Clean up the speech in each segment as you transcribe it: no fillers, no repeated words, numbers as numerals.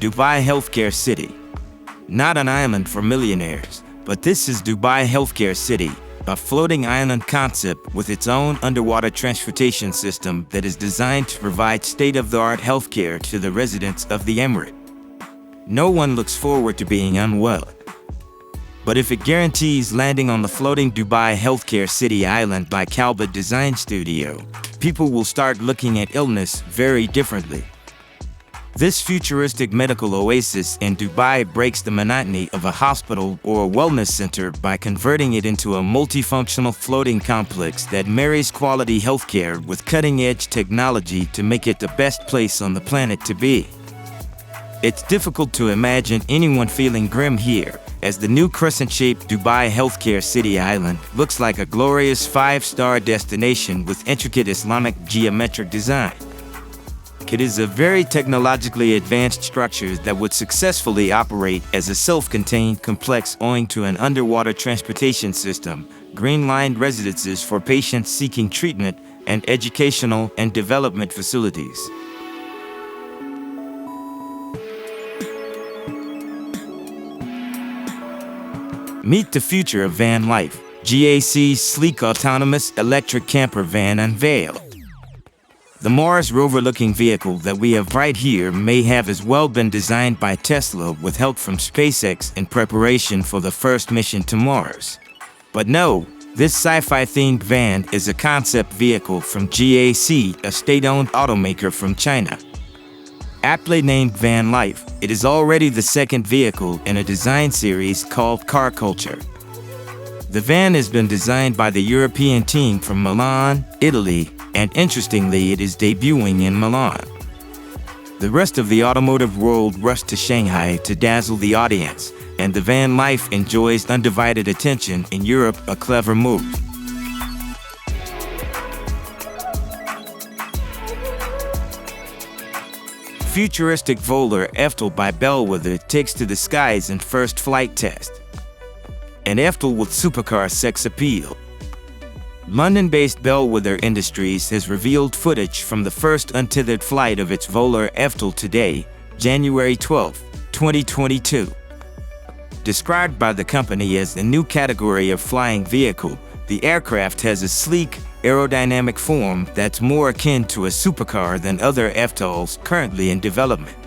Dubai Healthcare City. Not an island for millionaires, but this is Dubai Healthcare City, a floating island concept with its own underwater transportation system that is designed to provide state-of-the-art healthcare to the residents of the emirate. No one looks forward to being unwell. But if it guarantees landing on the floating Dubai Healthcare City Island by Calbert Design Studio, people will start looking at illness very differently. This futuristic medical oasis in Dubai breaks the monotony of a hospital or a wellness center by converting it into a multifunctional floating complex that marries quality healthcare with cutting-edge technology to make it the best place on the planet to be. It's difficult to imagine anyone feeling grim here, as the new crescent-shaped Dubai Healthcare City Island looks like a glorious 5-star destination with intricate Islamic geometric design. It is a very technologically advanced structure that would successfully operate as a self-contained complex owing to an underwater transportation system, green-lined residences for patients seeking treatment, and educational and development facilities. Meet the future of van life. GAC's sleek autonomous electric camper van unveiled. The Mars rover-looking vehicle that we have right here may have as well been designed by Tesla with help from SpaceX in preparation for the first mission to Mars. But no, this sci-fi themed van is a concept vehicle from GAC, a state-owned automaker from China. Aptly named Van Life, it is already the second vehicle in a design series called Car Culture. The van has been designed by the European team from Milan, Italy, and interestingly, it is debuting in Milan. The rest of the automotive world rushed to Shanghai to dazzle the audience, and the van life enjoys undivided attention in Europe, a clever move. Futuristic Volar eVTOL by Bellwether takes to the skies in first flight test. An eVTOL with supercar sex appeal. London-based Bellwether Industries has revealed footage from the first untethered flight of its Volar eVTOL today, January 12, 2022. Described by the company as the new category of flying vehicle, the aircraft has a sleek, aerodynamic form that's more akin to a supercar than other eVTOLs currently in development.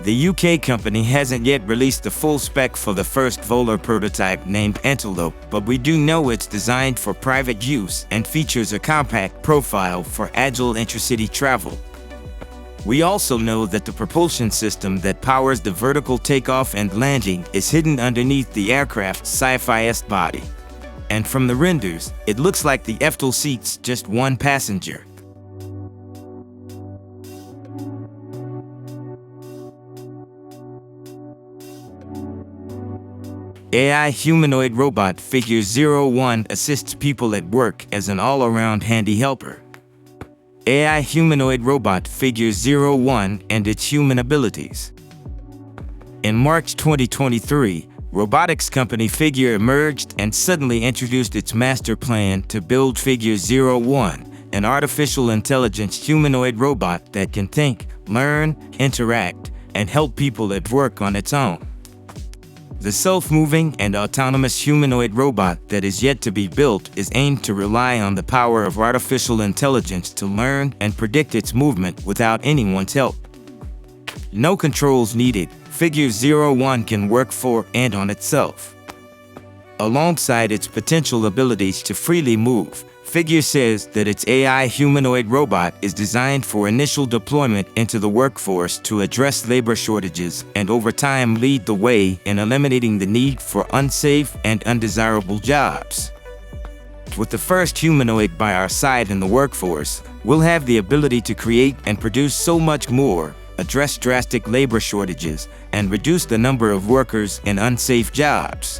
The UK company hasn't yet released the full spec for the first Volar prototype named Antelope, but we do know it's designed for private use and features a compact profile for agile intercity travel. We also know that the propulsion system that powers the vertical takeoff and landing is hidden underneath the aircraft's sci-fi-esque body. And from the renders, it looks like the eVTOL seats just one passenger. AI humanoid robot Figure 01 assists people at work as an all-around handy helper. AI humanoid robot Figure 01 and its human abilities. In March 2023, robotics company FIXAR emerged and suddenly introduced its master plan to build Figure 01, an artificial intelligence humanoid robot that can think, learn, interact, and help people at work on its own. The self-moving and autonomous humanoid robot that is yet to be built is aimed to rely on the power of artificial intelligence to learn and predict its movement without anyone's help. No controls needed. Figure 01 can work for and on itself. Alongside its potential abilities to freely move, Figure says that its AI humanoid robot is designed for initial deployment into the workforce to address labor shortages and over time lead the way in eliminating the need for unsafe and undesirable jobs. With the first humanoid by our side in the workforce, we'll have the ability to create and produce so much more, address drastic labor shortages, and reduce the number of workers in unsafe jobs.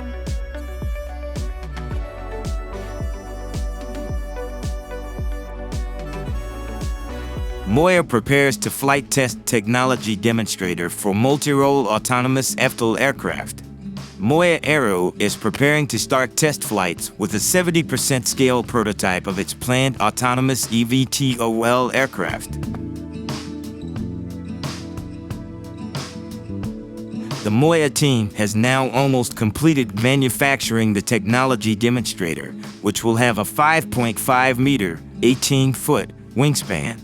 Moya prepares to flight test technology demonstrator for multi-role autonomous eVTOL aircraft. Moya Aero is preparing to start test flights with a 70% scale prototype of its planned autonomous eVTOL aircraft. The Moya team has now almost completed manufacturing the technology demonstrator, which will have a 5.5-meter, 18-foot wingspan.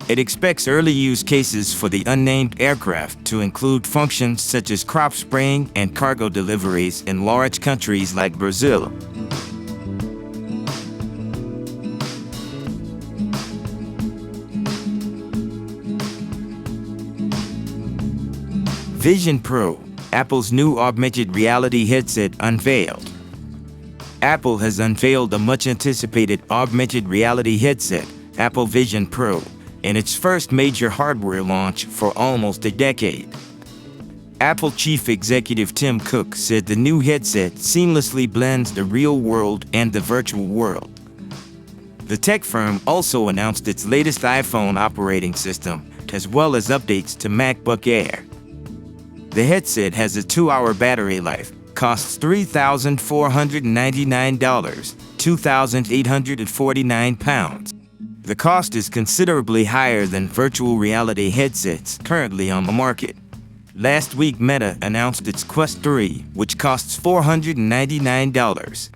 It expects early use cases for the unnamed aircraft to include functions such as crop spraying and cargo deliveries in large countries like Brazil. Vision Pro, Apple's new augmented reality headset, unveiled. Apple has unveiled a much-anticipated augmented reality headset, Apple Vision Pro, in its first major hardware launch for almost a decade. Apple Chief Executive Tim Cook said the new headset seamlessly blends the real world and the virtual world. The tech firm also announced its latest iPhone operating system, as well as updates to MacBook Air. The headset has a 2-hour battery life, costs $3,499, 2,849 pounds. The cost is considerably higher than virtual reality headsets currently on the market. Last week, Meta announced its Quest 3, which costs $499.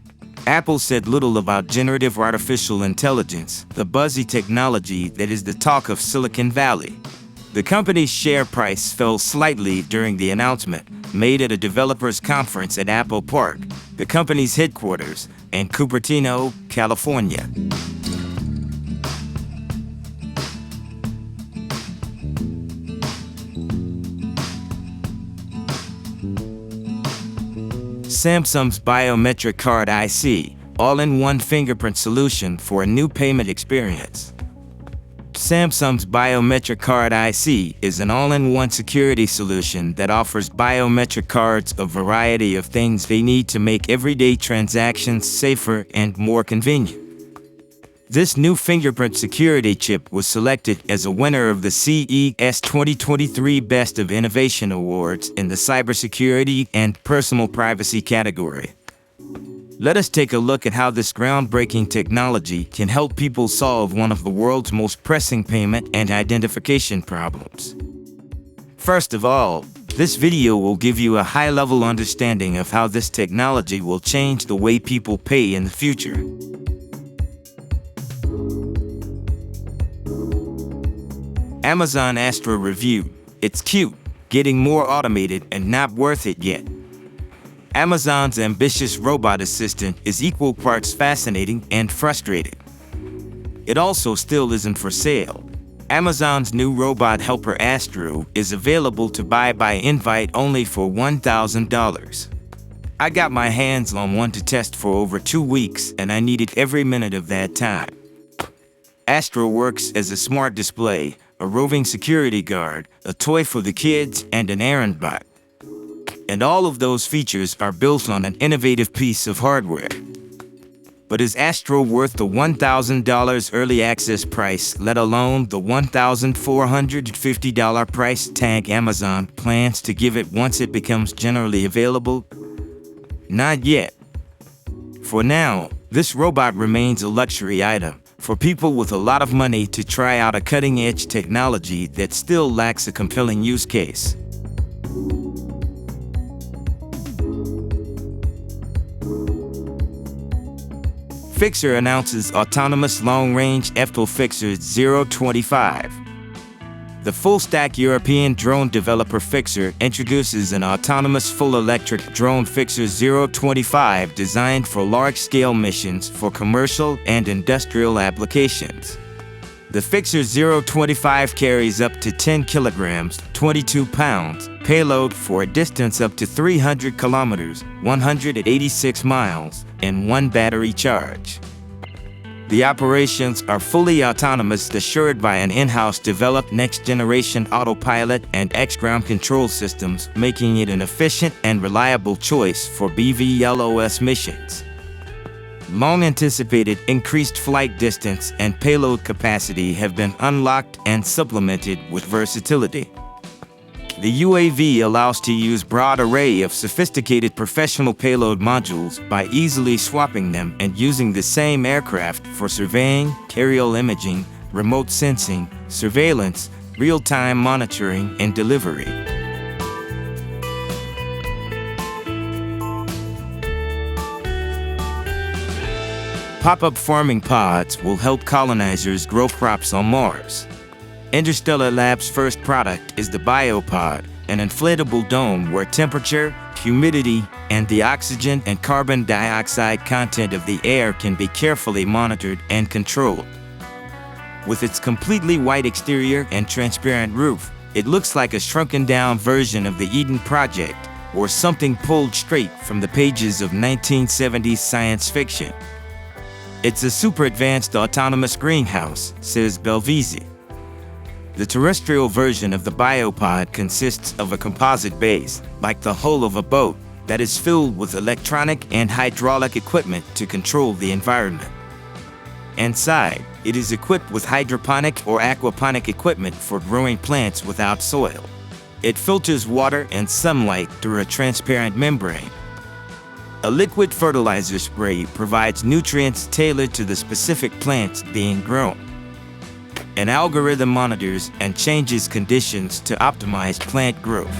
Apple said little about generative artificial intelligence, the buzzy technology that is the talk of Silicon Valley. The company's share price fell slightly during the announcement, made at a developers conference at Apple Park, the company's headquarters, in Cupertino, California. Samsung's Biometric Card IC, all-in-one fingerprint solution for a new payment experience. Samsung's Biometric Card IC is an all-in-one security solution that offers biometric cards a variety of things they need to make everyday transactions safer and more convenient. This new fingerprint security chip was selected as a winner of the CES 2023 Best of Innovation Awards in the cybersecurity and personal privacy category. Let us take a look at how this groundbreaking technology can help people solve one of the world's most pressing payment and identification problems. First of all, this video will give you a high-level understanding of how this technology will change the way people pay in the future. Amazon Astra Review. It's cute, getting more automated and not worth it yet. Amazon's ambitious robot assistant is equal parts fascinating and frustrating. It also still isn't for sale. Amazon's new robot helper Astro is available to buy by invite only for $1,000. I got my hands on one to test for over 2 weeks, and I needed every minute of that time. Astro works as a smart display, a roving security guard, a toy for the kids, and an errand bot. And all of those features are built on an innovative piece of hardware. But is Astro worth the $1,000 early access price, let alone the $1,450 price tag Amazon plans to give it once it becomes generally available? Not yet. For now, this robot remains a luxury item for people with a lot of money to try out a cutting-edge technology that still lacks a compelling use case. FIXAR announces autonomous long-range eVTOL FIXAR 025. The full-stack European drone developer FIXAR introduces an autonomous full-electric drone FIXAR 025 designed for large-scale missions for commercial and industrial applications. The FIXAR 025 carries up to 10 kilograms, 22 pounds, payload for a distance up to 300 kilometers, 186 miles, and 1 battery charge. The operations are fully autonomous, assured by an in-house developed next-generation autopilot and X-ground control systems, making it an efficient and reliable choice for BVLOS missions. Long-anticipated increased flight distance and payload capacity have been unlocked and supplemented with versatility. The UAV allows to use broad array of sophisticated professional payload modules by easily swapping them and using the same aircraft for surveying, aerial imaging, remote sensing, surveillance, real-time monitoring, and delivery. pop-up farming pods will help colonizers grow crops on Mars. Interstellar Labs' first product is the BioPod, an inflatable dome where temperature, humidity, and the oxygen and carbon dioxide content of the air can be carefully monitored and controlled. With its completely white exterior and transparent roof, it looks like a shrunken-down version of the Eden Project, or something pulled straight from the pages of 1970s science fiction. It's a super advanced autonomous greenhouse, says Bellwether. The terrestrial version of the BioPod consists of a composite base, like the hull of a boat, that is filled with electronic and hydraulic equipment to control the environment. Inside, it is equipped with hydroponic or aquaponic equipment for growing plants without soil. It filters water and sunlight through a transparent membrane. A liquid fertilizer spray provides nutrients tailored to the specific plants being grown. An algorithm monitors and changes conditions to optimize plant growth.